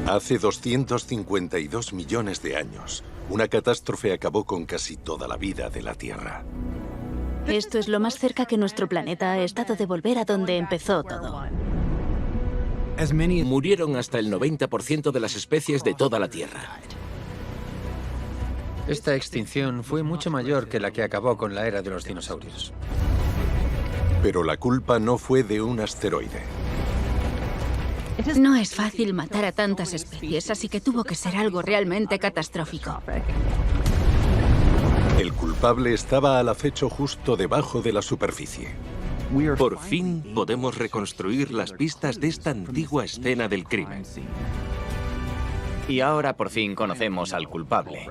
Hace 252 millones de años, una catástrofe acabó con casi toda la vida de la Tierra. Esto es lo más cerca que nuestro planeta ha estado de volver a donde empezó todo. Murieron hasta el 90% de las especies de toda la Tierra. Esta extinción fue mucho mayor que la que acabó con la era de los dinosaurios. Pero la culpa no fue de un asteroide. No es fácil matar a tantas especies, así que tuvo que ser algo realmente catastrófico. El culpable estaba al acecho justo debajo de la superficie. Por fin podemos reconstruir las pistas de esta antigua escena del crimen. Y ahora por fin conocemos al culpable.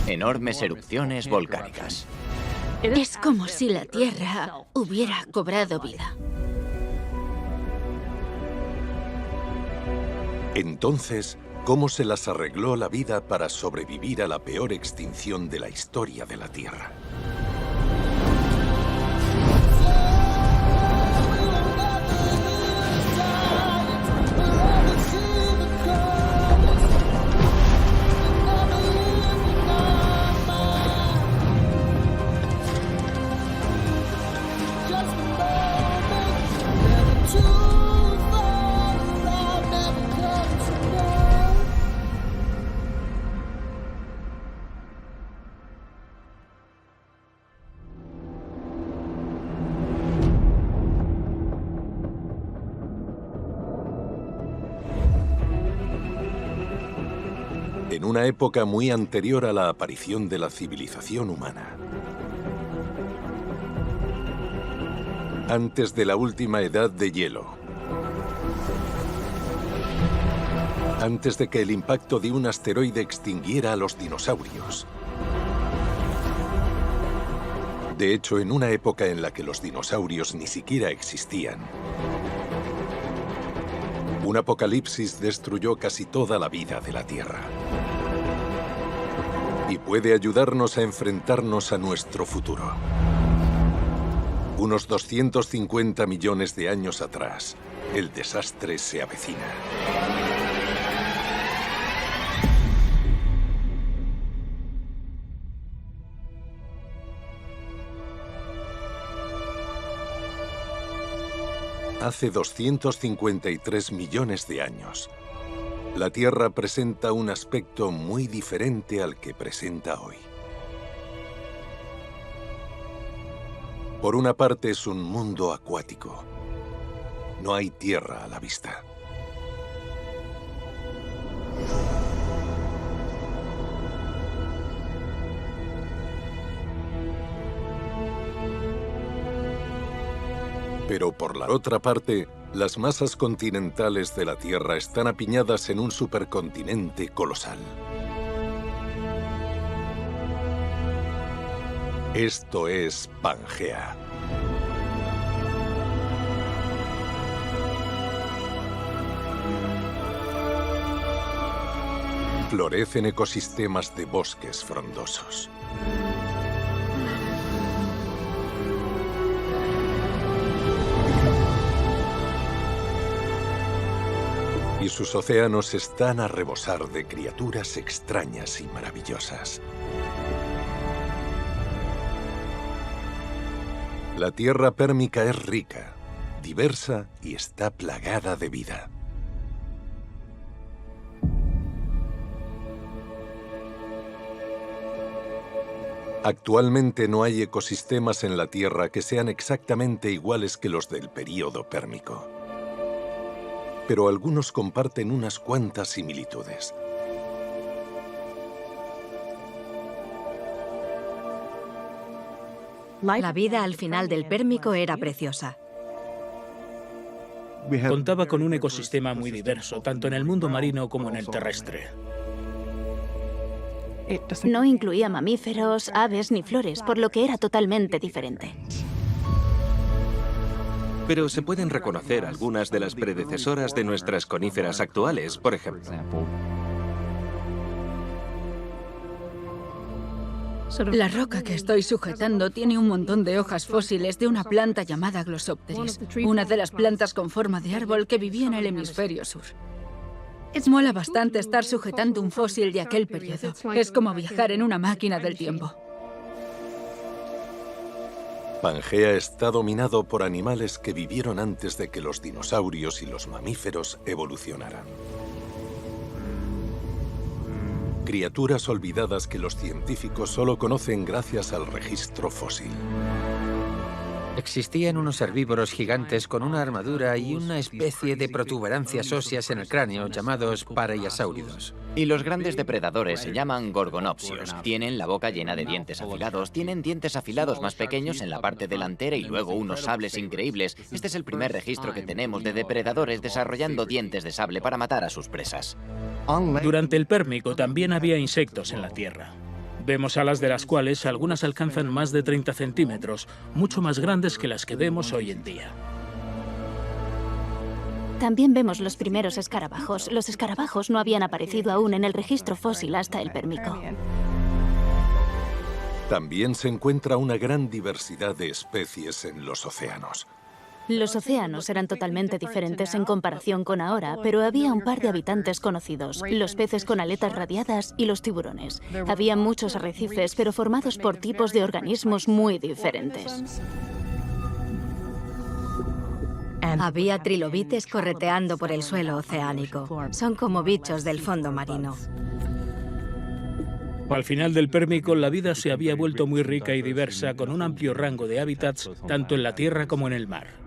Enormes erupciones volcánicas. Es como si la Tierra hubiera cobrado vida. Entonces, ¿cómo se las arregló la vida para sobrevivir a la peor extinción de la historia de la Tierra? En una época muy anterior a la aparición de la civilización humana. Antes de la última edad de hielo. Antes de que el impacto de un asteroide extinguiera a los dinosaurios. De hecho, en una época en la que los dinosaurios ni siquiera existían. Un apocalipsis destruyó casi toda la vida de la Tierra. Y puede ayudarnos a enfrentarnos a nuestro futuro. Unos 250 millones de años atrás, el desastre se avecina. Hace 253 millones de años, la Tierra presenta un aspecto muy diferente al que presenta hoy. Por una parte es un mundo acuático. No hay tierra a la vista. Pero por la otra parte, las masas continentales de la Tierra están apiñadas en un supercontinente colosal. Esto es Pangea. Florecen ecosistemas de bosques frondosos. Y sus océanos están a rebosar de criaturas extrañas y maravillosas. La Tierra pérmica es rica, diversa y está plagada de vida. Actualmente no hay ecosistemas en la Tierra que sean exactamente iguales que los del período pérmico. Pero algunos comparten unas cuantas similitudes. La vida al final del Pérmico era preciosa. Contaba con un ecosistema muy diverso, tanto en el mundo marino como en el terrestre. No incluía mamíferos, aves ni flores, por lo que era totalmente diferente. Pero se pueden reconocer algunas de las predecesoras de nuestras coníferas actuales, por ejemplo. La roca que estoy sujetando tiene un montón de hojas fósiles de una planta llamada Glossopteris, una de las plantas con forma de árbol que vivía en el hemisferio sur. Mola bastante estar sujetando un fósil de aquel periodo. Es como viajar en una máquina del tiempo. Pangea está dominado por animales que vivieron antes de que los dinosaurios y los mamíferos evolucionaran. Criaturas olvidadas que los científicos solo conocen gracias al registro fósil. Existían unos herbívoros gigantes con una armadura y una especie de protuberancias óseas en el cráneo llamados pareiasáuridos. Y los grandes depredadores se llaman gorgonopsios. Tienen la boca llena de dientes afilados. Tienen dientes afilados más pequeños en la parte delantera y luego unos sables increíbles. Este es el primer registro que tenemos de depredadores desarrollando dientes de sable para matar a sus presas. Durante el Pérmico también había insectos en la Tierra. Vemos alas de las cuales algunas alcanzan más de 30 centímetros, mucho más grandes que las que vemos hoy en día. También vemos los primeros escarabajos. Los escarabajos no habían aparecido aún en el registro fósil hasta el Pérmico. También se encuentra una gran diversidad de especies en los océanos. Los océanos eran totalmente diferentes en comparación con ahora, pero había un par de habitantes conocidos, los peces con aletas radiadas y los tiburones. Había muchos arrecifes, pero formados por tipos de organismos muy diferentes. Había trilobites correteando por el suelo oceánico. Son como bichos del fondo marino. Al final del Pérmico, la vida se había vuelto muy rica y diversa, con un amplio rango de hábitats, tanto en la tierra como en el mar.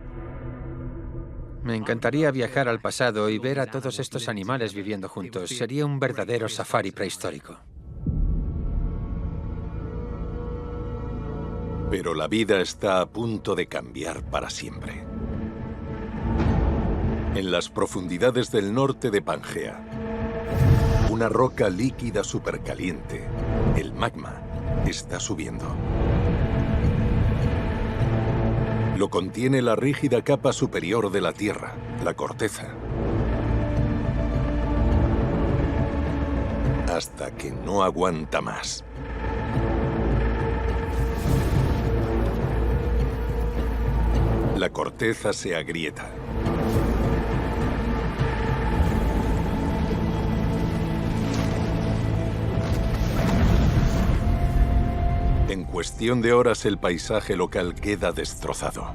Me encantaría viajar al pasado y ver a todos estos animales viviendo juntos. Sería un verdadero safari prehistórico. Pero la vida está a punto de cambiar para siempre. En las profundidades del norte de Pangea, una roca líquida supercaliente, el magma, está subiendo. Lo contiene la rígida capa superior de la Tierra, la corteza. Hasta que no aguanta más. La corteza se agrieta. En cuestión de horas, el paisaje local queda destrozado.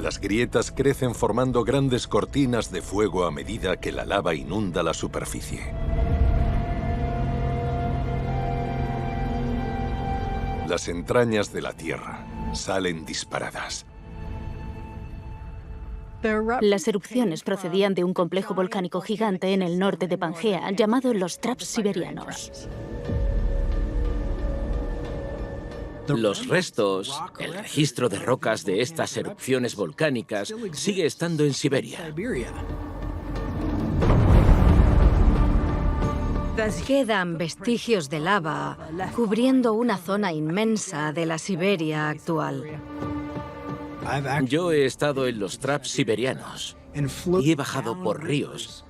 Las grietas crecen formando grandes cortinas de fuego a medida que la lava inunda la superficie. Las entrañas de la Tierra salen disparadas. Las erupciones procedían de un complejo volcánico gigante en el norte de Pangea, llamado los Traps Siberianos. Los restos, el registro de rocas de estas erupciones volcánicas sigue estando en Siberia. Quedan vestigios de lava cubriendo una zona inmensa de la Siberia actual. Yo he estado en los Traps siberianos y he bajado por ríos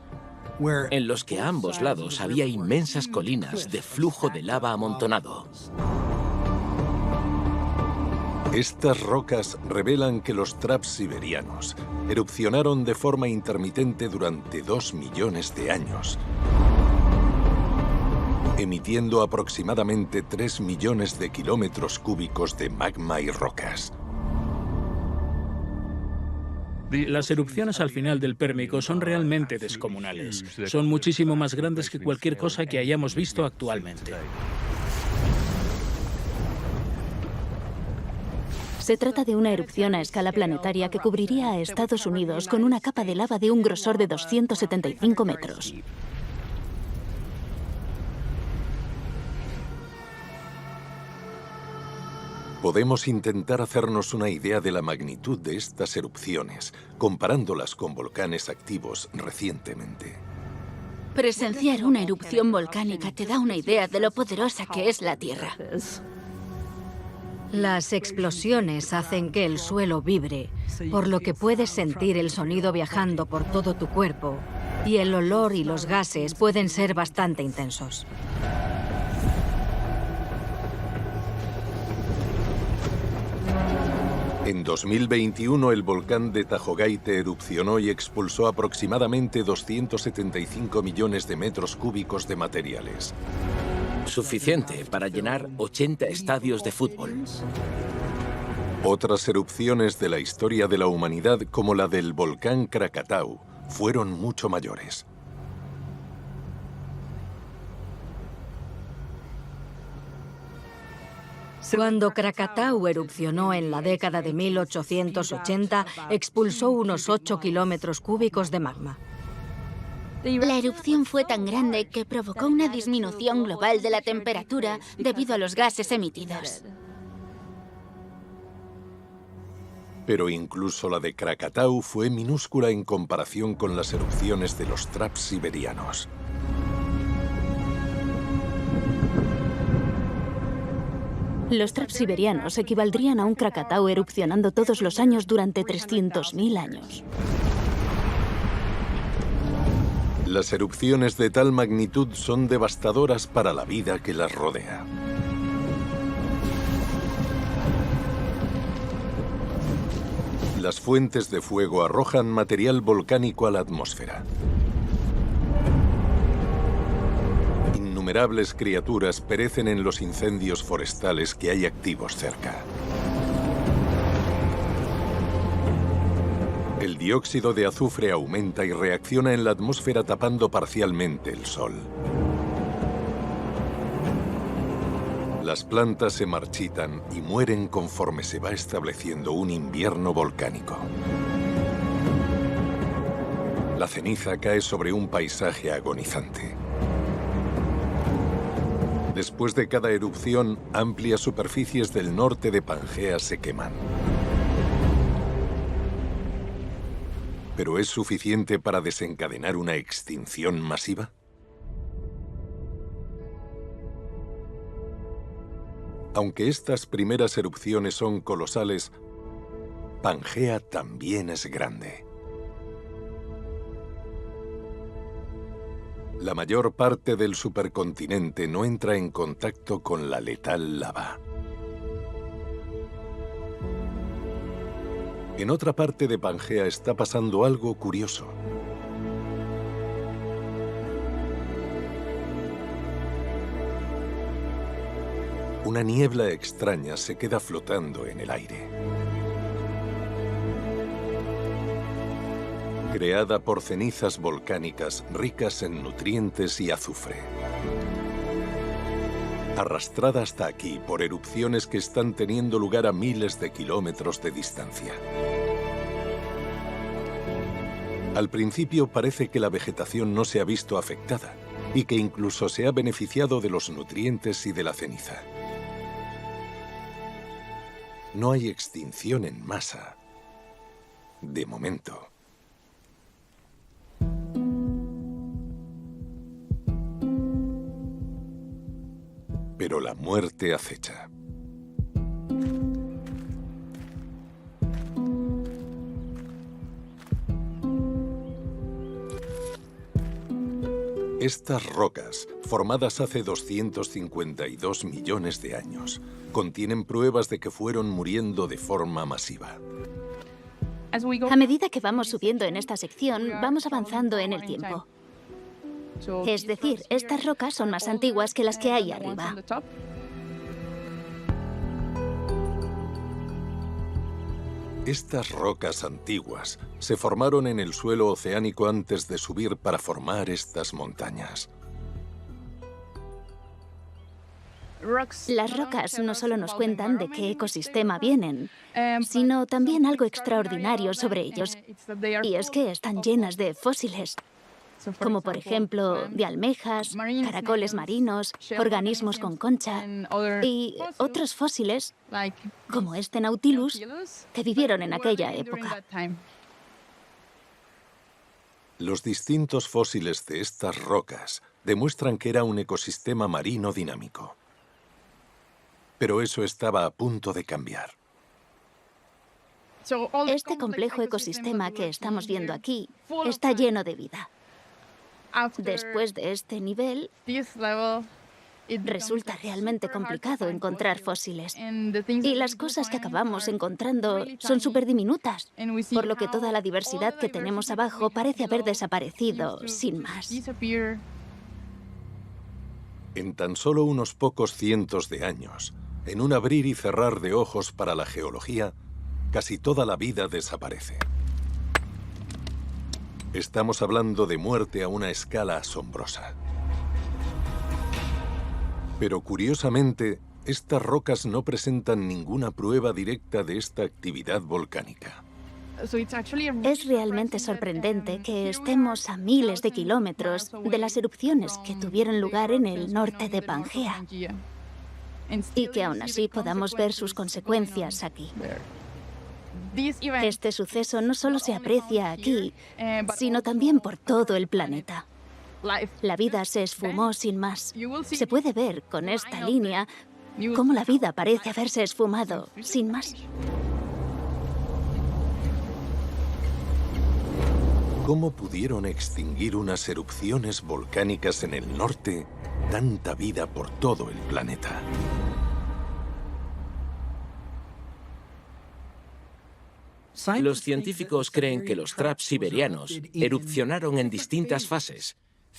en los que a ambos lados había inmensas colinas de flujo de lava amontonado. Estas rocas revelan que los Traps siberianos erupcionaron de forma intermitente durante 2 millones de años, emitiendo aproximadamente 3 millones de kilómetros cúbicos de magma y rocas. Las erupciones al final del Pérmico son realmente descomunales. Son muchísimo más grandes que cualquier cosa que hayamos visto actualmente. Se trata de una erupción a escala planetaria que cubriría a Estados Unidos con una capa de lava de un grosor de 275 metros. Podemos intentar hacernos una idea de la magnitud de estas erupciones, comparándolas con volcanes activos recientemente. Presenciar una erupción volcánica te da una idea de lo poderosa que es la Tierra. Las explosiones hacen que el suelo vibre, por lo que puedes sentir el sonido viajando por todo tu cuerpo, y el olor y los gases pueden ser bastante intensos. En 2021, el volcán de Tajogaite erupcionó y expulsó aproximadamente 275 millones de metros cúbicos de materiales. Suficiente para llenar 80 estadios de fútbol. Otras erupciones de la historia de la humanidad, como la del volcán Krakatau, fueron mucho mayores. Cuando Krakatau erupcionó en la década de 1880, expulsó unos 8 kilómetros cúbicos de magma. La erupción fue tan grande que provocó una disminución global de la temperatura debido a los gases emitidos. Pero incluso la de Krakatau fue minúscula en comparación con las erupciones de los traps siberianos. Los traps siberianos equivaldrían a un Krakatau erupcionando todos los años durante 300.000 años. Las erupciones de tal magnitud son devastadoras para la vida que las rodea. Las fuentes de fuego arrojan material volcánico a la atmósfera. Innumerables criaturas perecen en los incendios forestales que hay activos cerca. El dióxido de azufre aumenta y reacciona en la atmósfera tapando parcialmente el sol. Las plantas se marchitan y mueren conforme se va estableciendo un invierno volcánico. La ceniza cae sobre un paisaje agonizante. Después de cada erupción, amplias superficies del norte de Pangea se queman. ¿Pero es suficiente para desencadenar una extinción masiva? Aunque estas primeras erupciones son colosales, Pangea también es grande. La mayor parte del supercontinente no entra en contacto con la letal lava. En otra parte de Pangea está pasando algo curioso. Una niebla extraña se queda flotando en el aire. Creada por cenizas volcánicas ricas en nutrientes y azufre. Arrastrada hasta aquí por erupciones que están teniendo lugar a miles de kilómetros de distancia. Al principio parece que la vegetación no se ha visto afectada y que incluso se ha beneficiado de los nutrientes y de la ceniza. No hay extinción en masa, de momento. Pero la muerte acecha. Estas rocas, formadas hace 252 millones de años, contienen pruebas de que fueron muriendo de forma masiva. A medida que vamos subiendo en esta sección, vamos avanzando en el tiempo. Es decir, estas rocas son más antiguas que las que hay arriba. Estas rocas antiguas se formaron en el suelo oceánico antes de subir para formar estas montañas. Las rocas no solo nos cuentan de qué ecosistema vienen, sino también algo extraordinario sobre ellos. Y es que están llenas de fósiles, como por ejemplo de almejas, caracoles marinos, organismos con concha y otros fósiles, como este Nautilus, que vivieron en aquella época. Los distintos fósiles de estas rocas demuestran que era un ecosistema marino dinámico. Pero eso estaba a punto de cambiar. Este complejo ecosistema que estamos viendo aquí está lleno de vida. Después de este nivel, Resulta realmente complicado encontrar fósiles. Y las cosas que acabamos encontrando son súper diminutas, por lo que toda la diversidad que tenemos abajo parece haber desaparecido sin más. En tan solo unos pocos cientos de años, en un abrir y cerrar de ojos para la geología, casi toda la vida desaparece. Estamos hablando de muerte a una escala asombrosa. Pero curiosamente, estas rocas no presentan ninguna prueba directa de esta actividad volcánica. Es realmente sorprendente que estemos a miles de kilómetros de las erupciones que tuvieron lugar en el norte de Pangea y que aún así podamos ver sus consecuencias aquí. Este suceso no solo se aprecia aquí, sino también por todo el planeta. La vida se esfumó sin más. Se puede ver con esta línea cómo la vida parece haberse esfumado sin más. ¿Cómo pudieron extinguir unas erupciones volcánicas en el norte tanta vida por todo el planeta? Los científicos creen que los traps siberianos erupcionaron en distintas fases.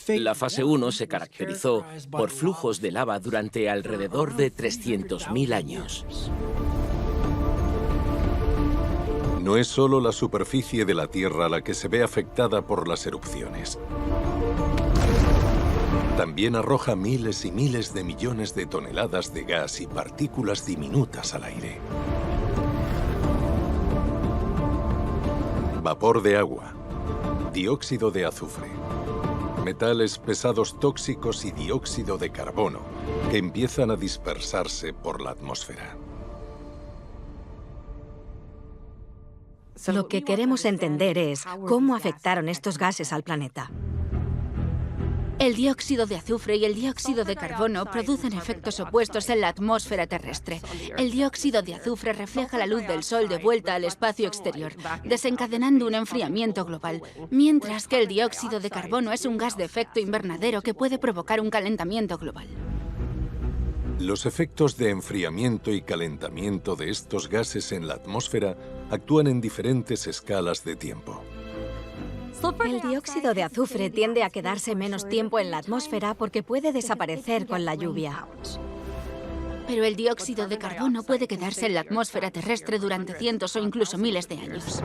La fase 1 se caracterizó por flujos de lava durante alrededor de 300.000 años. No es solo la superficie de la Tierra la que se ve afectada por las erupciones. También arroja miles y miles de millones de toneladas de gas y partículas diminutas al aire. Vapor de agua, dióxido de azufre, metales pesados tóxicos y dióxido de carbono que empiezan a dispersarse por la atmósfera. Lo que queremos entender es cómo afectaron estos gases al planeta. El dióxido de azufre y el dióxido de carbono producen efectos opuestos en la atmósfera terrestre. El dióxido de azufre refleja la luz del sol de vuelta al espacio exterior, desencadenando un enfriamiento global, mientras que el dióxido de carbono es un gas de efecto invernadero que puede provocar un calentamiento global. Los efectos de enfriamiento y calentamiento de estos gases en la atmósfera actúan en diferentes escalas de tiempo. El dióxido de azufre tiende a quedarse menos tiempo en la atmósfera porque puede desaparecer con la lluvia. Pero el dióxido de carbono puede quedarse en la atmósfera terrestre durante cientos o incluso miles de años.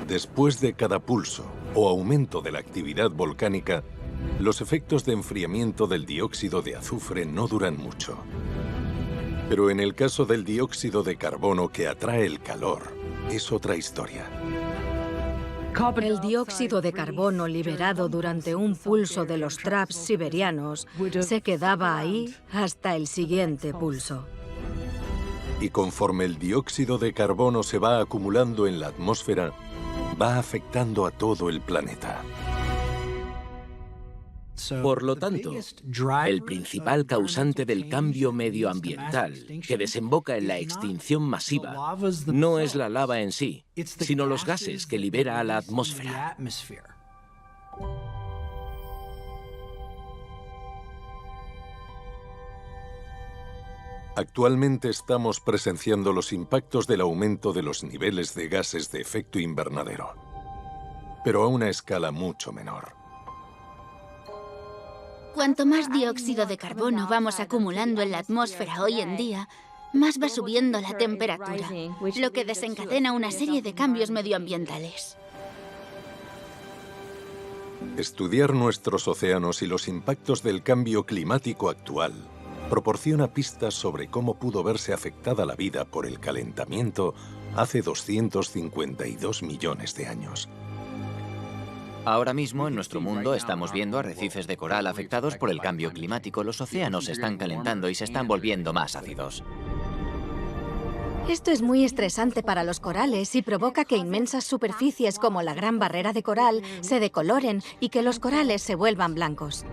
Después de cada pulso o aumento de la actividad volcánica, los efectos de enfriamiento del dióxido de azufre no duran mucho. Pero en el caso del dióxido de carbono que atrae el calor, es otra historia. El dióxido de carbono liberado durante un pulso de los traps siberianos se quedaba ahí hasta el siguiente pulso. Y conforme el dióxido de carbono se va acumulando en la atmósfera, va afectando a todo el planeta. Por lo tanto, el principal causante del cambio medioambiental que desemboca en la extinción masiva no es la lava en sí, sino los gases que libera a la atmósfera. Actualmente estamos presenciando los impactos del aumento de los niveles de gases de efecto invernadero, pero a una escala mucho menor. Cuanto más dióxido de carbono vamos acumulando en la atmósfera hoy en día, más va subiendo la temperatura, lo que desencadena una serie de cambios medioambientales. Estudiar nuestros océanos y los impactos del cambio climático actual proporciona pistas sobre cómo pudo verse afectada la vida por el calentamiento hace 252 millones de años. Ahora mismo en nuestro mundo estamos viendo arrecifes de coral afectados por el cambio climático. Los océanos se están calentando y se están volviendo más ácidos. Esto es muy estresante para los corales y provoca que inmensas superficies como la Gran Barrera de Coral se decoloren y que los corales se vuelvan blancos.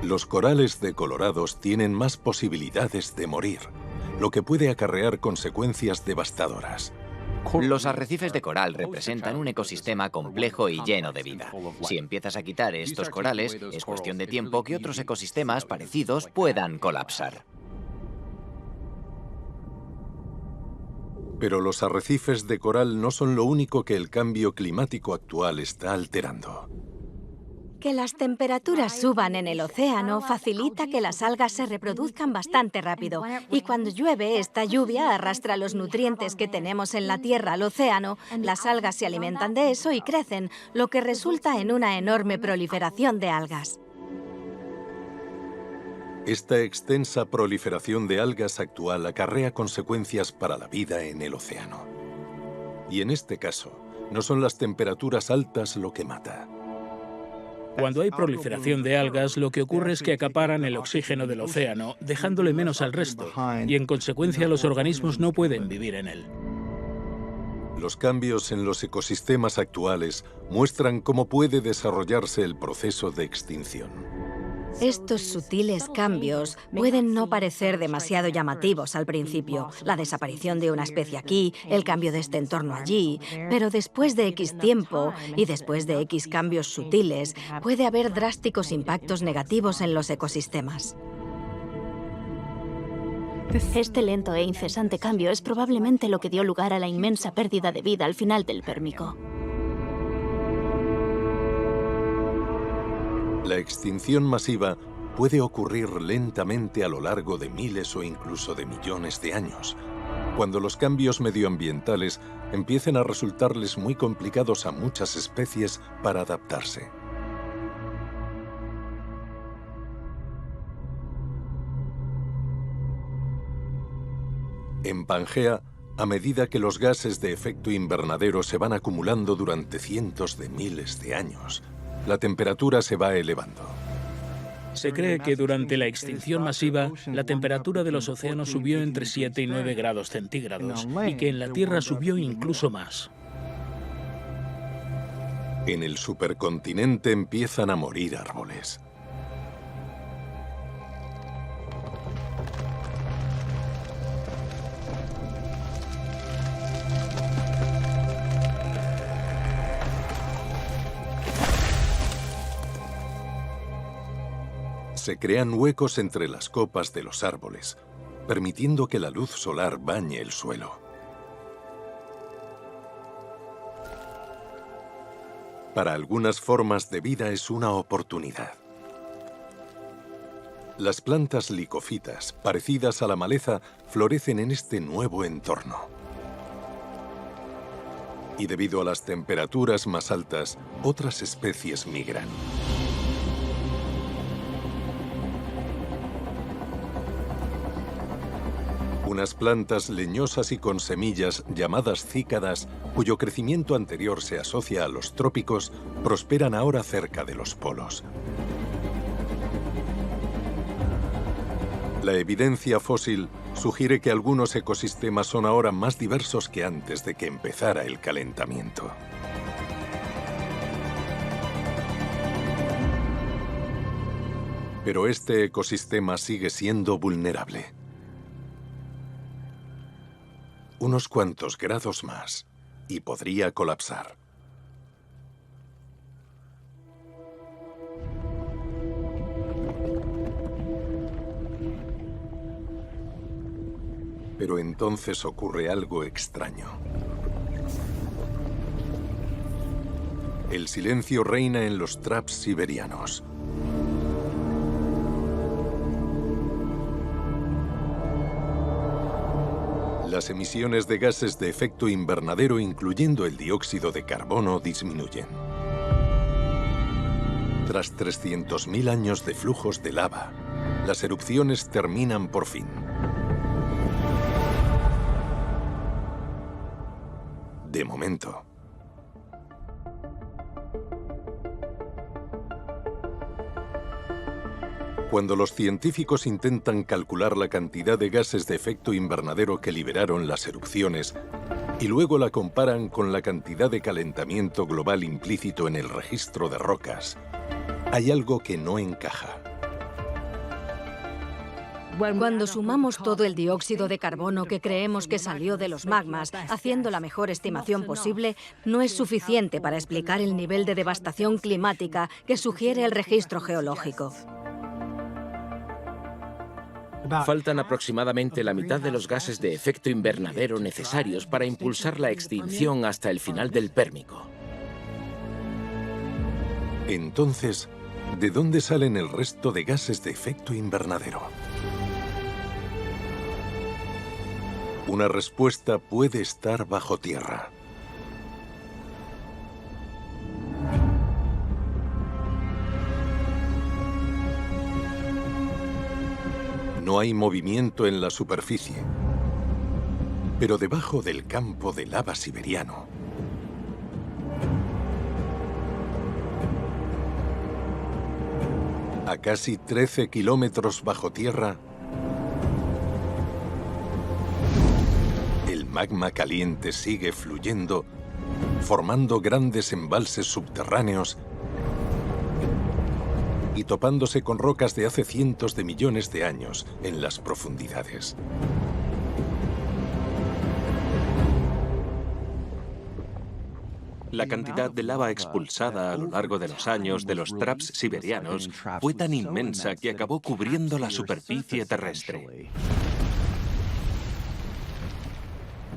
Los corales decolorados tienen más posibilidades de morir, lo que puede acarrear consecuencias devastadoras. Los arrecifes de coral representan un ecosistema complejo y lleno de vida. Si empiezas a quitar estos corales, es cuestión de tiempo que otros ecosistemas parecidos puedan colapsar. Pero los arrecifes de coral no son lo único que el cambio climático actual está alterando. Que las temperaturas suban en el océano facilita que las algas se reproduzcan bastante rápido. Y cuando llueve, esta lluvia arrastra los nutrientes que tenemos en la tierra al océano, las algas se alimentan de eso y crecen, lo que resulta en una enorme proliferación de algas. Esta extensa proliferación de algas actual acarrea consecuencias para la vida en el océano. Y en este caso, no son las temperaturas altas lo que mata. Cuando hay proliferación de algas, lo que ocurre es que acaparan el oxígeno del océano, dejándole menos al resto, y en consecuencia los organismos no pueden vivir en él. Los cambios en los ecosistemas actuales muestran cómo puede desarrollarse el proceso de extinción. Estos sutiles cambios pueden no parecer demasiado llamativos al principio, la desaparición de una especie aquí, el cambio de este entorno allí, pero después de X tiempo y después de X cambios sutiles, puede haber drásticos impactos negativos en los ecosistemas. Este lento e incesante cambio es probablemente lo que dio lugar a la inmensa pérdida de vida al final del Pérmico. La extinción masiva puede ocurrir lentamente a lo largo de miles o incluso de millones de años, cuando los cambios medioambientales empiecen a resultarles muy complicados a muchas especies para adaptarse. En Pangea, a medida que los gases de efecto invernadero se van acumulando durante cientos de miles de años, la temperatura se va elevando. Se cree que durante la extinción masiva, la temperatura de los océanos subió entre 7 y 9 grados centígrados, y que en la Tierra subió incluso más. En el supercontinente empiezan a morir árboles. Se crean huecos entre las copas de los árboles, permitiendo que la luz solar bañe el suelo. Para algunas formas de vida es una oportunidad. Las plantas licofitas, parecidas a la maleza, florecen en este nuevo entorno. Y debido a las temperaturas más altas, otras especies migran. Unas plantas leñosas y con semillas llamadas cícadas, cuyo crecimiento anterior se asocia a los trópicos, prosperan ahora cerca de los polos. La evidencia fósil sugiere que algunos ecosistemas son ahora más diversos que antes de que empezara el calentamiento. Pero este ecosistema sigue siendo vulnerable. Unos cuantos grados más y podría colapsar. Pero entonces ocurre algo extraño. El silencio reina en los traps siberianos. Las emisiones de gases de efecto invernadero, incluyendo el dióxido de carbono, disminuyen. Tras 300.000 años de flujos de lava, las erupciones terminan por fin. De momento. Cuando los científicos intentan calcular la cantidad de gases de efecto invernadero que liberaron las erupciones y luego la comparan con la cantidad de calentamiento global implícito en el registro de rocas, hay algo que no encaja. Cuando sumamos todo el dióxido de carbono que creemos que salió de los magmas, haciendo la mejor estimación posible, no es suficiente para explicar el nivel de devastación climática que sugiere el registro geológico. Faltan aproximadamente la mitad de los gases de efecto invernadero necesarios para impulsar la extinción hasta el final del Pérmico. Entonces, ¿de dónde salen el resto de gases de efecto invernadero? Una respuesta puede estar bajo tierra. No hay movimiento en la superficie, pero debajo del campo de lava siberiano, a casi 13 kilómetros bajo tierra, el magma caliente sigue fluyendo, formando grandes embalses subterráneos y topándose con rocas de hace cientos de millones de años en las profundidades. La cantidad de lava expulsada a lo largo de los años de los traps siberianos fue tan inmensa que acabó cubriendo la superficie terrestre.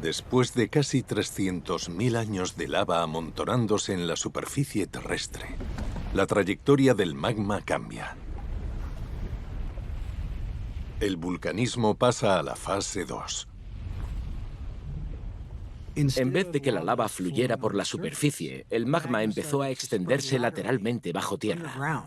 Después de casi 300.000 años de lava amontonándose en la superficie terrestre, la trayectoria del magma cambia. El vulcanismo pasa a la fase 2. En vez de que la lava fluyera por la superficie, el magma empezó a extenderse lateralmente bajo tierra.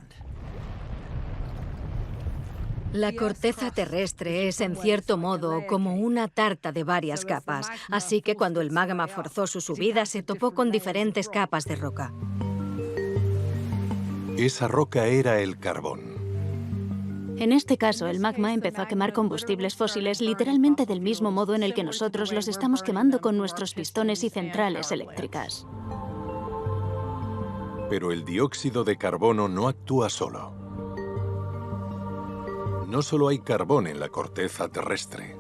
La corteza terrestre es, en cierto modo, como una tarta de varias capas, así que cuando el magma forzó su subida, se topó con diferentes capas de roca. Esa roca era el carbón. En este caso, el magma empezó a quemar combustibles fósiles literalmente del mismo modo en el que nosotros los estamos quemando con nuestros pistones y centrales eléctricas. Pero el dióxido de carbono no actúa solo. No solo hay carbón en la corteza terrestre.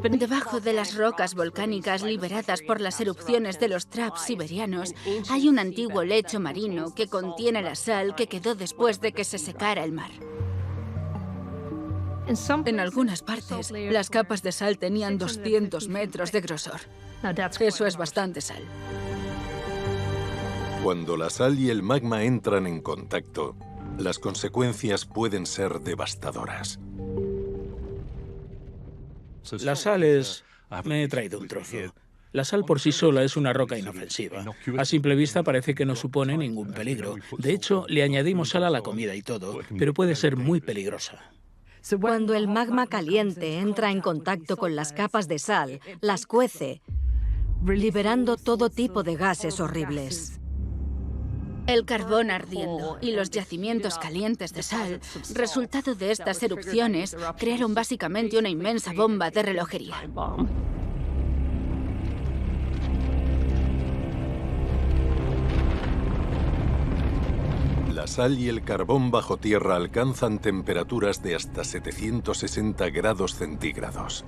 Debajo de las rocas volcánicas liberadas por las erupciones de los traps siberianos, hay un antiguo lecho marino que contiene la sal que quedó después de que se secara el mar. En algunas partes, las capas de sal tenían 200 metros de grosor. Eso es bastante sal. Cuando la sal y el magma entran en contacto, las consecuencias pueden ser devastadoras. La sal es... Me he traído un trozo. La sal por sí sola es una roca inofensiva. A simple vista parece que no supone ningún peligro. De hecho, le añadimos sal a la comida y todo, pero puede ser muy peligrosa. Cuando el magma caliente entra en contacto con las capas de sal, las cuece, liberando todo tipo de gases horribles. El carbón ardiendo y los yacimientos calientes de sal, resultado de estas erupciones, crearon básicamente una inmensa bomba de relojería. La sal y el carbón bajo tierra alcanzan temperaturas de hasta 760 grados centígrados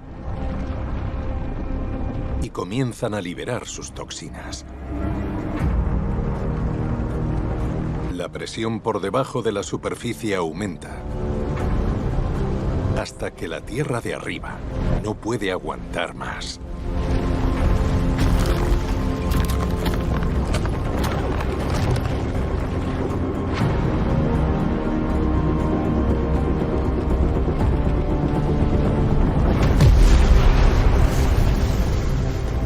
y comienzan a liberar sus toxinas. La presión por debajo de la superficie aumenta hasta que la tierra de arriba no puede aguantar más.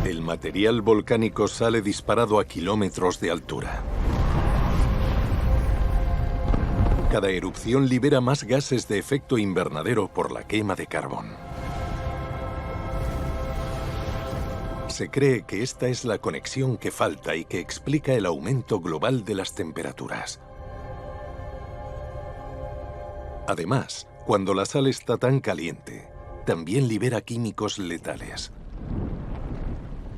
El material volcánico sale disparado a kilómetros de altura. Cada erupción libera más gases de efecto invernadero por la quema de carbón. Se cree que esta es la conexión que falta y que explica el aumento global de las temperaturas. Además, cuando la sal está tan caliente, también libera químicos letales.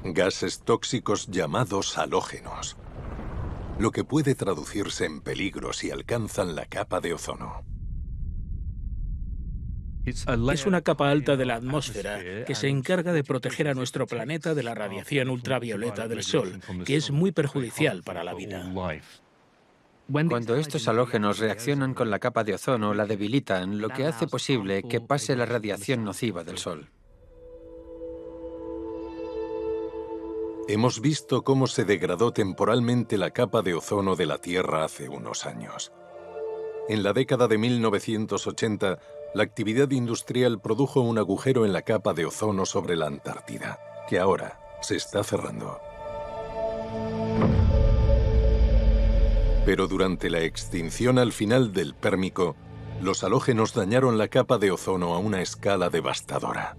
Gases tóxicos llamados halógenos, lo que puede traducirse en peligro si alcanzan la capa de ozono. Es una capa alta de la atmósfera que se encarga de proteger a nuestro planeta de la radiación ultravioleta del Sol, que es muy perjudicial para la vida. Cuando estos halógenos reaccionan con la capa de ozono, la debilitan, lo que hace posible que pase la radiación nociva del Sol. Hemos visto cómo se degradó temporalmente la capa de ozono de la Tierra hace unos años. En la década de 1980, la actividad industrial produjo un agujero en la capa de ozono sobre la Antártida, que ahora se está cerrando. Pero durante la extinción al final del Pérmico, los halógenos dañaron la capa de ozono a una escala devastadora,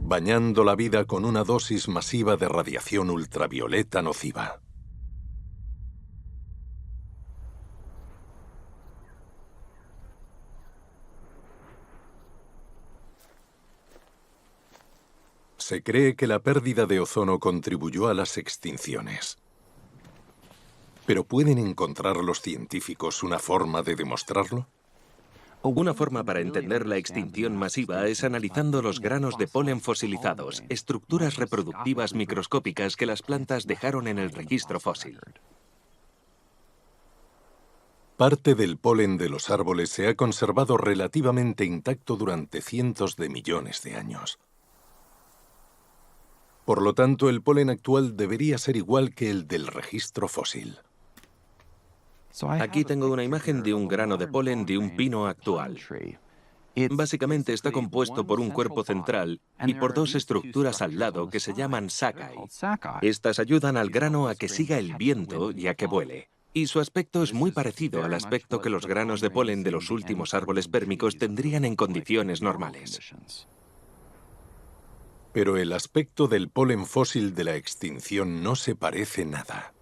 bañando la vida con una dosis masiva de radiación ultravioleta nociva. Se cree que la pérdida de ozono contribuyó a las extinciones. ¿Pero pueden encontrar los científicos una forma de demostrarlo? Una forma para entender la extinción masiva es analizando los granos de polen fosilizados, estructuras reproductivas microscópicas que las plantas dejaron en el registro fósil. Parte del polen de los árboles se ha conservado relativamente intacto durante cientos de millones de años. Por lo tanto, el polen actual debería ser igual que el del registro fósil. Aquí tengo una imagen de un grano de polen de un pino actual. Básicamente está compuesto por un cuerpo central y por dos estructuras al lado que se llaman sacae. Estas ayudan al grano a que siga el viento y a que vuele. Y su aspecto es muy parecido al aspecto que los granos de polen de los últimos árboles pérmicos tendrían en condiciones normales. Pero el aspecto del polen fósil de la extinción no se parece nada.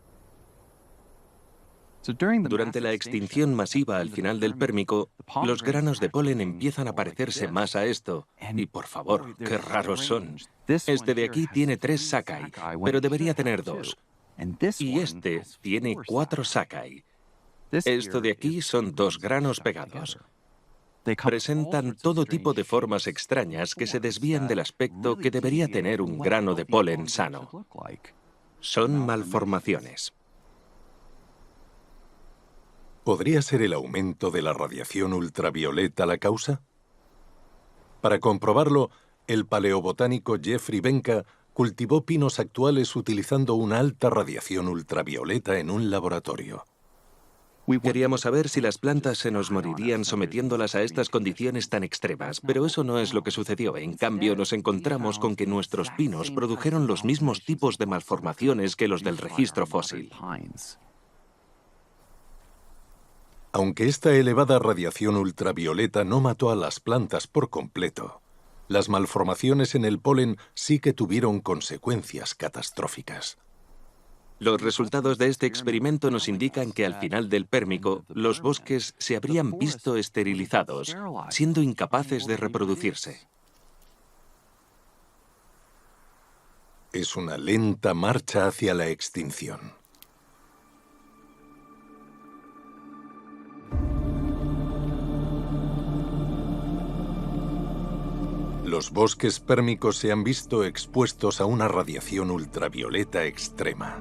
Durante la extinción masiva al final del Pérmico, los granos de polen empiezan a parecerse más a esto. Y por favor, qué raros son. Este de aquí tiene 3 sacae, pero debería tener 2. Y este tiene 4 sacae. Esto de aquí son 2 granos pegados. Presentan todo tipo de formas extrañas que se desvían del aspecto que debería tener un grano de polen sano. Son malformaciones. ¿Podría ser el aumento de la radiación ultravioleta la causa? Para comprobarlo, el paleobotánico Jeffrey Benka cultivó pinos actuales utilizando una alta radiación ultravioleta en un laboratorio. Queríamos saber si las plantas se nos morirían sometiéndolas a estas condiciones tan extremas, pero eso no es lo que sucedió. En cambio, nos encontramos con que nuestros pinos produjeron los mismos tipos de malformaciones que los del registro fósil. Aunque esta elevada radiación ultravioleta no mató a las plantas por completo, las malformaciones en el polen sí que tuvieron consecuencias catastróficas. Los resultados de este experimento nos indican que al final del Pérmico, los bosques se habrían visto esterilizados, siendo incapaces de reproducirse. Es una lenta marcha hacia la extinción. Los bosques pérmicos se han visto expuestos a una radiación ultravioleta extrema.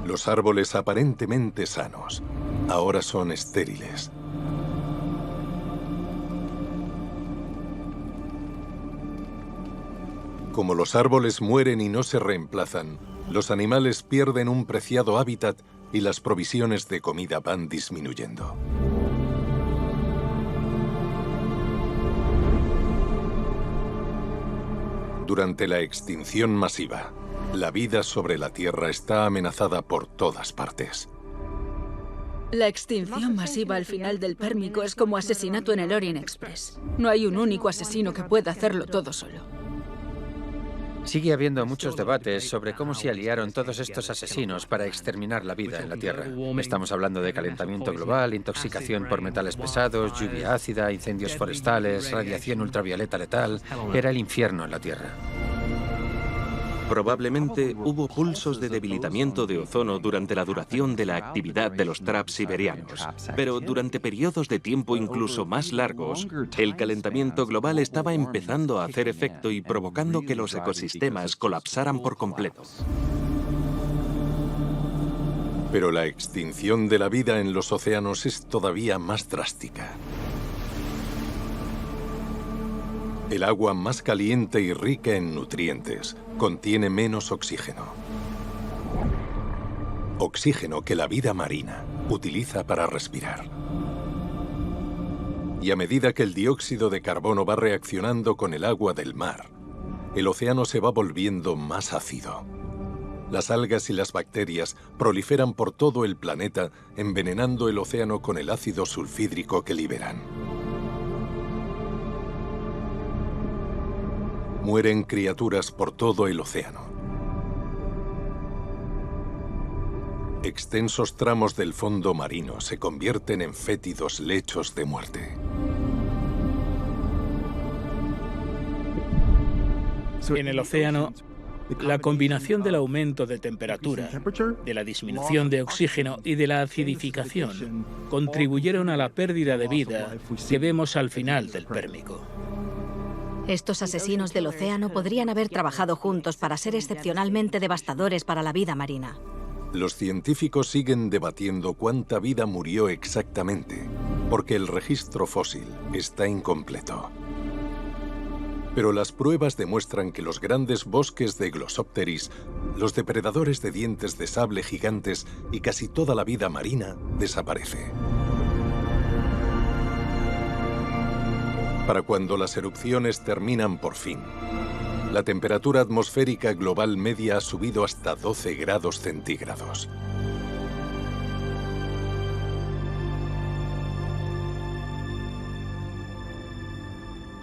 Los árboles aparentemente sanos ahora son estériles. Como los árboles mueren y no se reemplazan, los animales pierden un preciado hábitat y las provisiones de comida van disminuyendo. Durante la extinción masiva, la vida sobre la Tierra está amenazada por todas partes. La extinción masiva al final del Pérmico es como asesinato en el Orient Express. No hay un único asesino que pueda hacerlo todo solo. Sigue habiendo muchos debates sobre cómo se aliaron todos estos asesinos para exterminar la vida en la Tierra. Estamos hablando de calentamiento global, intoxicación por metales pesados, lluvia ácida, incendios forestales, radiación ultravioleta letal. Era el infierno en la Tierra. Probablemente hubo pulsos de debilitamiento de ozono durante la duración de la actividad de los traps siberianos, pero durante periodos de tiempo incluso más largos, el calentamiento global estaba empezando a hacer efecto y provocando que los ecosistemas colapsaran por completo. Pero la extinción de la vida en los océanos es todavía más drástica. El agua más caliente y rica en nutrientes contiene menos oxígeno. Oxígeno que la vida marina utiliza para respirar. Y a medida que el dióxido de carbono va reaccionando con el agua del mar, el océano se va volviendo más ácido. Las algas y las bacterias proliferan por todo el planeta, envenenando el océano con el ácido sulfídrico que liberan. Mueren criaturas por todo el océano. Extensos tramos del fondo marino se convierten en fétidos lechos de muerte. En el océano, la combinación del aumento de temperatura, de la disminución de oxígeno y de la acidificación contribuyeron a la pérdida de vida que vemos al final del Pérmico. Estos asesinos del océano podrían haber trabajado juntos para ser excepcionalmente devastadores para la vida marina. Los científicos siguen debatiendo cuánta vida murió exactamente, porque el registro fósil está incompleto. Pero las pruebas demuestran que los grandes bosques de Glossopteris, los depredadores de dientes de sable gigantes y casi toda la vida marina desaparece. Para cuando las erupciones terminan por fin, la temperatura atmosférica global media ha subido hasta 12 grados centígrados.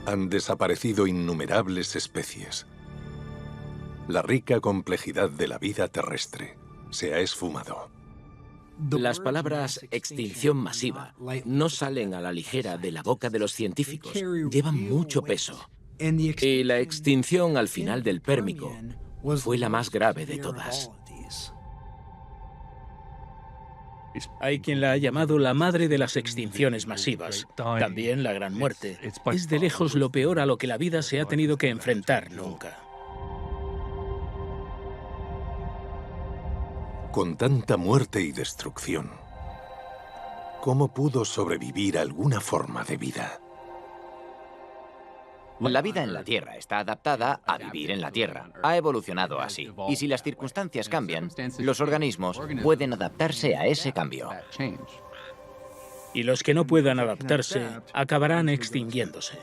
Han desaparecido innumerables especies. La rica complejidad de la vida terrestre se ha esfumado. Las palabras extinción masiva no salen a la ligera de la boca de los científicos, llevan mucho peso. Y la extinción al final del Pérmico fue la más grave de todas. Hay quien la ha llamado la madre de las extinciones masivas, también la Gran Muerte. Es de lejos lo peor a lo que la vida se ha tenido que enfrentar nunca. Con tanta muerte y destrucción, ¿cómo pudo sobrevivir alguna forma de vida? La vida en la Tierra está adaptada a vivir en la Tierra. Ha evolucionado así. Y si las circunstancias cambian, los organismos pueden adaptarse a ese cambio. Y los que no puedan adaptarse acabarán extinguiéndose.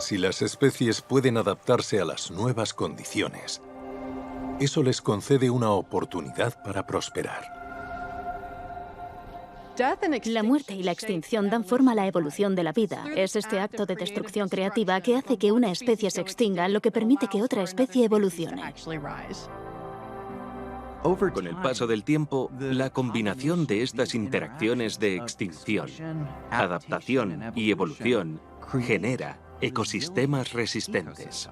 Si las especies pueden adaptarse a las nuevas condiciones, eso les concede una oportunidad para prosperar. La muerte y la extinción dan forma a la evolución de la vida. Es este acto de destrucción creativa que hace que una especie se extinga, lo que permite que otra especie evolucione. Con el paso del tiempo, la combinación de estas interacciones de extinción, adaptación y evolución genera ecosistemas resistentes.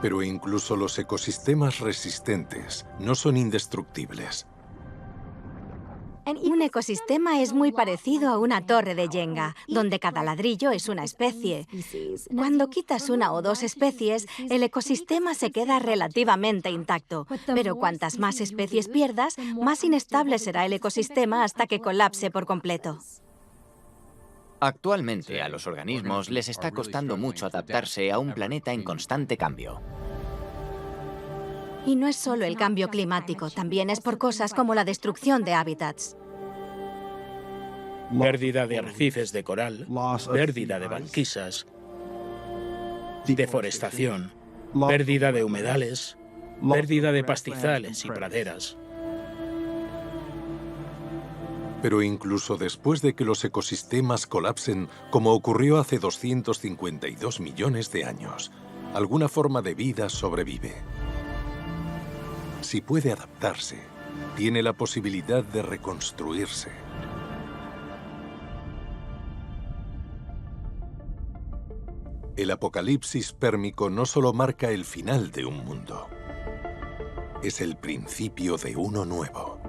Pero incluso los ecosistemas resistentes no son indestructibles. Un ecosistema es muy parecido a una torre de Jenga, donde cada ladrillo es una especie. Cuando quitas una o dos especies, el ecosistema se queda relativamente intacto. Pero cuantas más especies pierdas, más inestable será el ecosistema hasta que colapse por completo. Actualmente a los organismos les está costando mucho adaptarse a un planeta en constante cambio. Y no es solo el cambio climático, también es por cosas como la destrucción de hábitats. Pérdida de arrecifes de coral, pérdida de banquisas, deforestación, pérdida de humedales, pérdida de pastizales y praderas. Pero incluso después de que los ecosistemas colapsen, como ocurrió hace 252 millones de años, alguna forma de vida sobrevive. Si puede adaptarse, tiene la posibilidad de reconstruirse. El apocalipsis pérmico no solo marca el final de un mundo, es el principio de uno nuevo.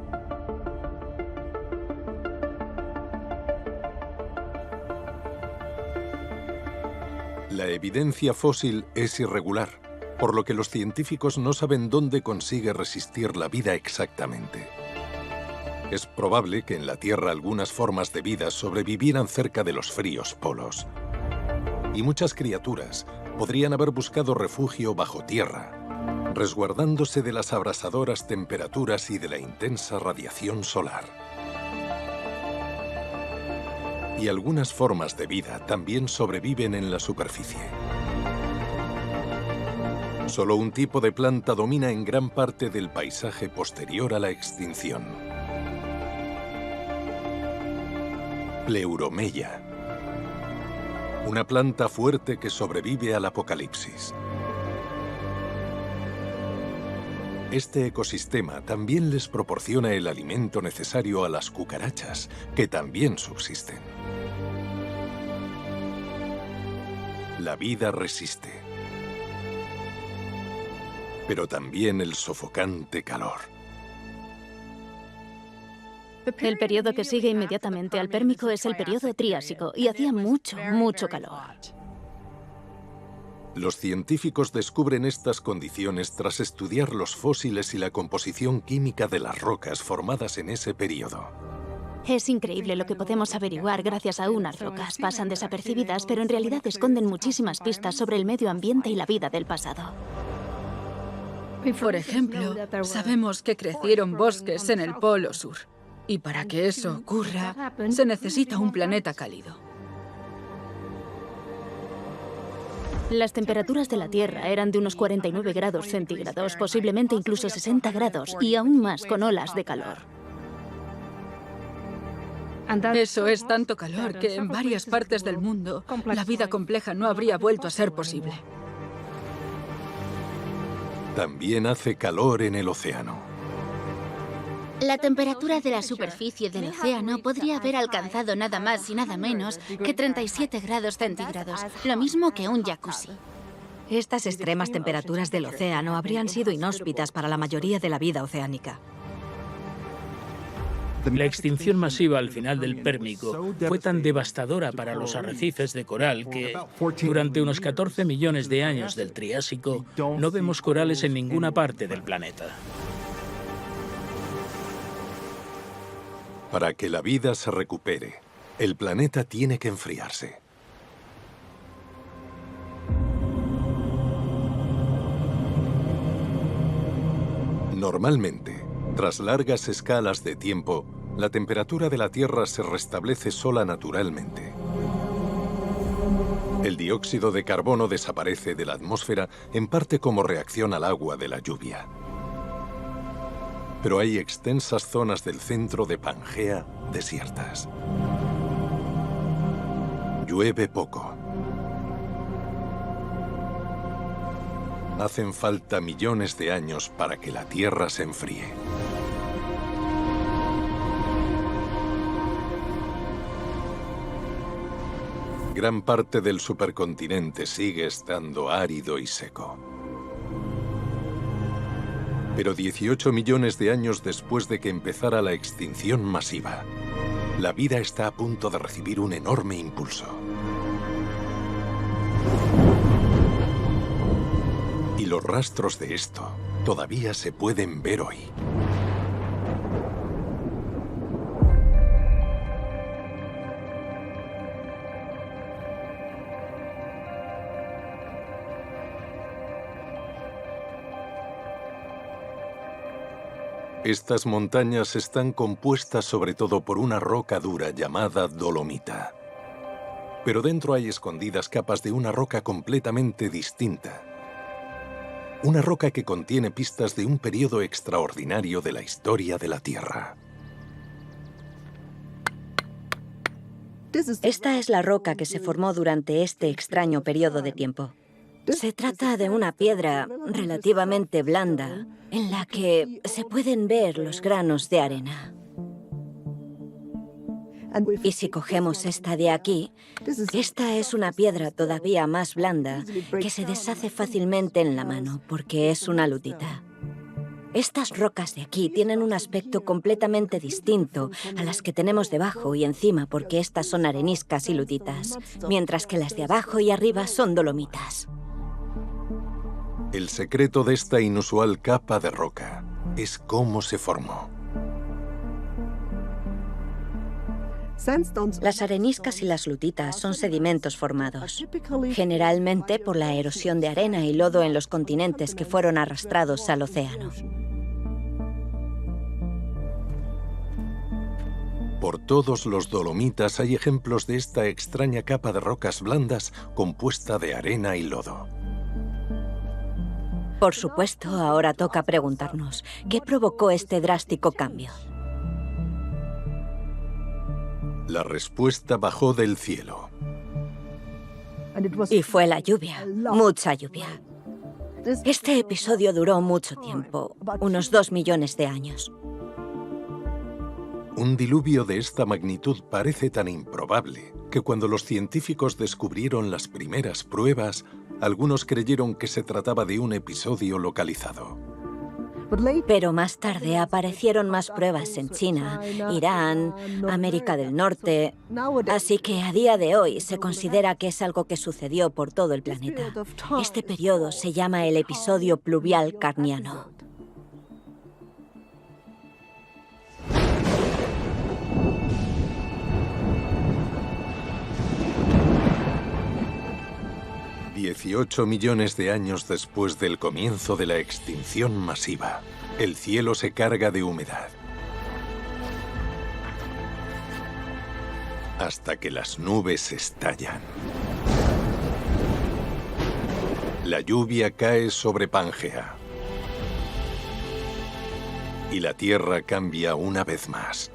La evidencia fósil es irregular, por lo que los científicos no saben dónde consigue resistir la vida exactamente. Es probable que en la Tierra algunas formas de vida sobrevivieran cerca de los fríos polos. Y muchas criaturas podrían haber buscado refugio bajo tierra, resguardándose de las abrasadoras temperaturas y de la intensa radiación solar. Y algunas formas de vida también sobreviven en la superficie. Solo un tipo de planta domina en gran parte del paisaje posterior a la extinción. Pleuromeya. Una planta fuerte que sobrevive al apocalipsis. Este ecosistema también les proporciona el alimento necesario a las cucarachas, que también subsisten. La vida resiste, pero también el sofocante calor. El periodo que sigue inmediatamente al Pérmico es el periodo Triásico y hacía mucho calor. Los científicos descubren estas condiciones tras estudiar los fósiles y la composición química de las rocas formadas en ese periodo. Es increíble lo que podemos averiguar gracias a unas rocas. Pasan desapercibidas, pero en realidad esconden muchísimas pistas sobre el medio ambiente y la vida del pasado. Por ejemplo, sabemos que crecieron bosques en el Polo Sur. Y para que eso ocurra, se necesita un planeta cálido. Las temperaturas de la Tierra eran de unos 49 grados centígrados, posiblemente incluso 60 grados, y aún más con olas de calor. Eso es tanto calor que en varias partes del mundo la vida compleja no habría vuelto a ser posible. También hace calor en el océano. La temperatura de la superficie del océano podría haber alcanzado nada más y nada menos que 37 grados centígrados, lo mismo que un jacuzzi. Estas extremas temperaturas del océano habrían sido inhóspitas para la mayoría de la vida oceánica. La extinción masiva al final del Pérmico fue tan devastadora para los arrecifes de coral que, durante unos 14 millones de años del Triásico, no vemos corales en ninguna parte del planeta. Para que la vida se recupere, el planeta tiene que enfriarse. Normalmente, tras largas escalas de tiempo, la temperatura de la Tierra se restablece sola naturalmente. El dióxido de carbono desaparece de la atmósfera en parte como reacción al agua de la lluvia. Pero hay extensas zonas del centro de Pangea desiertas. Llueve poco. Hacen falta millones de años para que la Tierra se enfríe. Gran parte del supercontinente sigue estando árido y seco. Pero 18 millones de años después de que empezara la extinción masiva, la vida está a punto de recibir un enorme impulso. Y los rastros de esto todavía se pueden ver hoy. Estas montañas están compuestas sobre todo por una roca dura llamada dolomita. Pero dentro hay escondidas capas de una roca completamente distinta. Una roca que contiene pistas de un periodo extraordinario de la historia de la Tierra. Esta es la roca que se formó durante este extraño periodo de tiempo. Se trata de una piedra relativamente blanda en la que se pueden ver los granos de arena. Y si cogemos esta de aquí, esta es una piedra todavía más blanda que se deshace fácilmente en la mano porque es una lutita. Estas rocas de aquí tienen un aspecto completamente distinto a las que tenemos debajo y encima porque estas son areniscas y lutitas, mientras que las de abajo y arriba son dolomitas. El secreto de esta inusual capa de roca es cómo se formó. Las areniscas y las lutitas son sedimentos formados, generalmente por la erosión de arena y lodo en los continentes que fueron arrastrados al océano. Por todos los dolomitas hay ejemplos de esta extraña capa de rocas blandas compuesta de arena y lodo. Por supuesto, ahora toca preguntarnos, ¿qué provocó este drástico cambio? La respuesta bajó del cielo. Y fue la lluvia, mucha lluvia. Este episodio duró mucho tiempo, unos 2 millones de años. Un diluvio de esta magnitud parece tan improbable que cuando los científicos descubrieron las primeras pruebas, algunos creyeron que se trataba de un episodio localizado. Pero más tarde aparecieron más pruebas en China, Irán, América del Norte. Así que a día de hoy se considera que es algo que sucedió por todo el planeta. Este periodo se llama el episodio pluvial carniano. $18 millones de años después del comienzo de la extinción masiva, el cielo se carga de humedad. Hasta que las nubes estallan. La lluvia cae sobre Pangea. Y la Tierra cambia una vez más.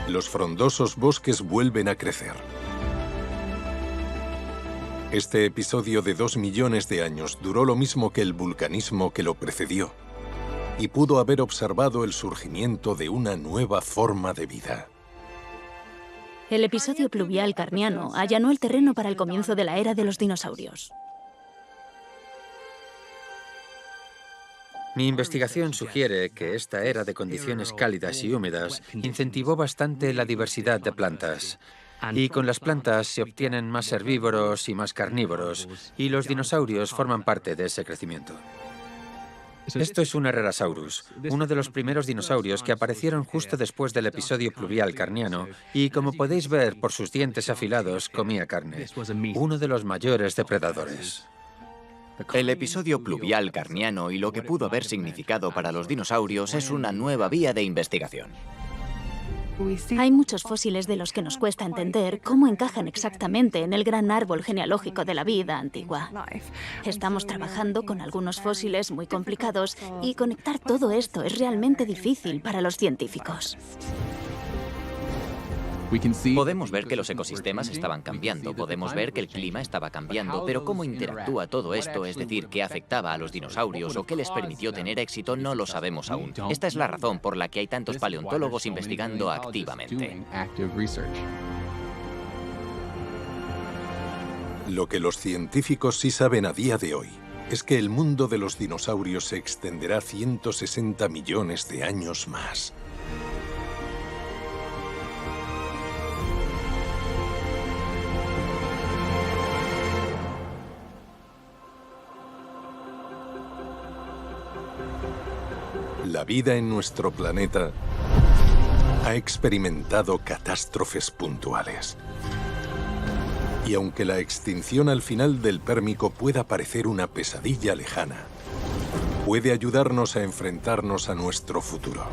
Los frondosos bosques vuelven a crecer. Este episodio de 2 millones de años duró lo mismo que el vulcanismo que lo precedió y pudo haber observado el surgimiento de una nueva forma de vida. El episodio pluvial carniano allanó el terreno para el comienzo de la era de los dinosaurios. Mi investigación sugiere que esta era de condiciones cálidas y húmedas incentivó bastante la diversidad de plantas. Y con las plantas se obtienen más herbívoros y más carnívoros, y los dinosaurios forman parte de ese crecimiento. Esto es un Herrerasaurus, uno de los primeros dinosaurios que aparecieron justo después del episodio pluvial carniano, y como podéis ver por sus dientes afilados, comía carne, uno de los mayores depredadores. El episodio pluvial carniano y lo que pudo haber significado para los dinosaurios es una nueva vía de investigación. Hay muchos fósiles de los que nos cuesta entender cómo encajan exactamente en el gran árbol genealógico de la vida antigua. Estamos trabajando con algunos fósiles muy complicados y conectar todo esto es realmente difícil para los científicos. Podemos ver que los ecosistemas estaban cambiando, podemos ver que el clima estaba cambiando, pero cómo interactúa todo esto, es decir, qué afectaba a los dinosaurios o qué les permitió tener éxito, no lo sabemos aún. Esta es la razón por la que hay tantos paleontólogos investigando activamente. Lo que los científicos sí saben a día de hoy es que el mundo de los dinosaurios se extenderá 160 millones de años más. La vida en nuestro planeta ha experimentado catástrofes puntuales. Y aunque la extinción al final del Pérmico pueda parecer una pesadilla lejana, puede ayudarnos a enfrentarnos a nuestro futuro.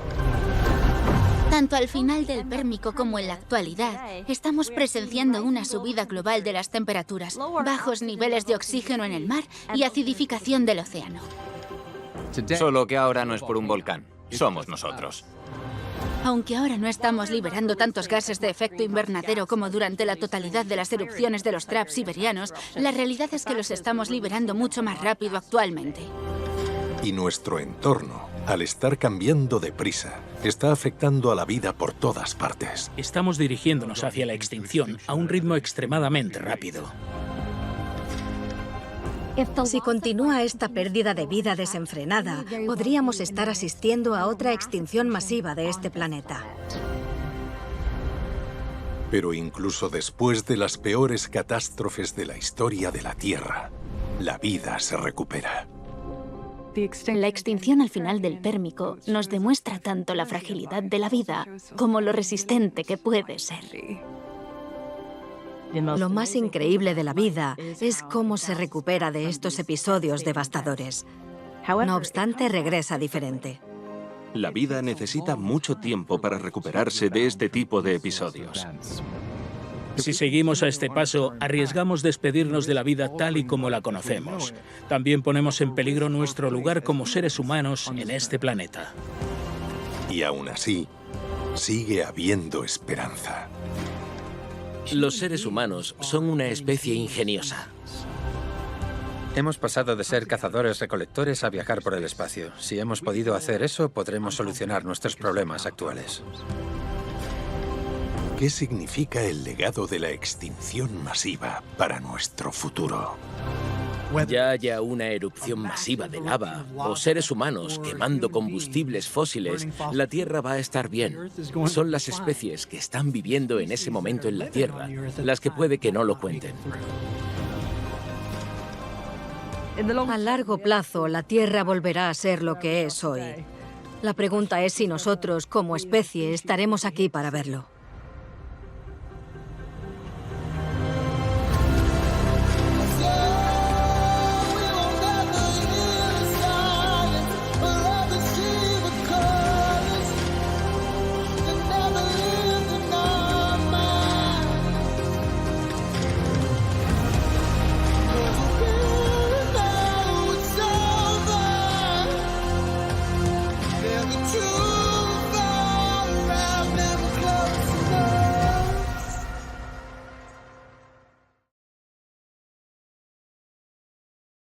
Tanto al final del Pérmico como en la actualidad, estamos presenciando una subida global de las temperaturas, bajos niveles de oxígeno en el mar y acidificación del océano. Solo que ahora no es por un volcán, somos nosotros. Aunque ahora no estamos liberando tantos gases de efecto invernadero como durante la totalidad de las erupciones de los traps siberianos, la realidad es que los estamos liberando mucho más rápido actualmente. Y nuestro entorno al estar cambiando deprisa, está afectando a la vida por todas partes. Estamos dirigiéndonos hacia la extinción a un ritmo extremadamente rápido. Si continúa esta pérdida de vida desenfrenada, podríamos estar asistiendo a otra extinción masiva de este planeta. Pero incluso después de las peores catástrofes de la historia de la Tierra, la vida se recupera. La extinción al final del Pérmico nos demuestra tanto la fragilidad de la vida como lo resistente que puede ser. Lo más increíble de la vida es cómo se recupera de estos episodios devastadores. No obstante, regresa diferente. La vida necesita mucho tiempo para recuperarse de este tipo de episodios. Si seguimos a este paso, arriesgamos despedirnos de la vida tal y como la conocemos. También ponemos en peligro nuestro lugar como seres humanos en este planeta. Y aún así, sigue habiendo esperanza. Los seres humanos son una especie ingeniosa. Hemos pasado de ser cazadores-recolectores a viajar por el espacio. Si hemos podido hacer eso, podremos solucionar nuestros problemas actuales. ¿Qué significa el legado de la extinción masiva para nuestro futuro? Ya haya una erupción masiva de lava o seres humanos quemando combustibles fósiles, la Tierra va a estar bien. Son las especies que están viviendo en ese momento en la Tierra las que puede que no lo cuenten. A largo plazo, la Tierra volverá a ser lo que es hoy. La pregunta es si nosotros, como especie, estaremos aquí para verlo.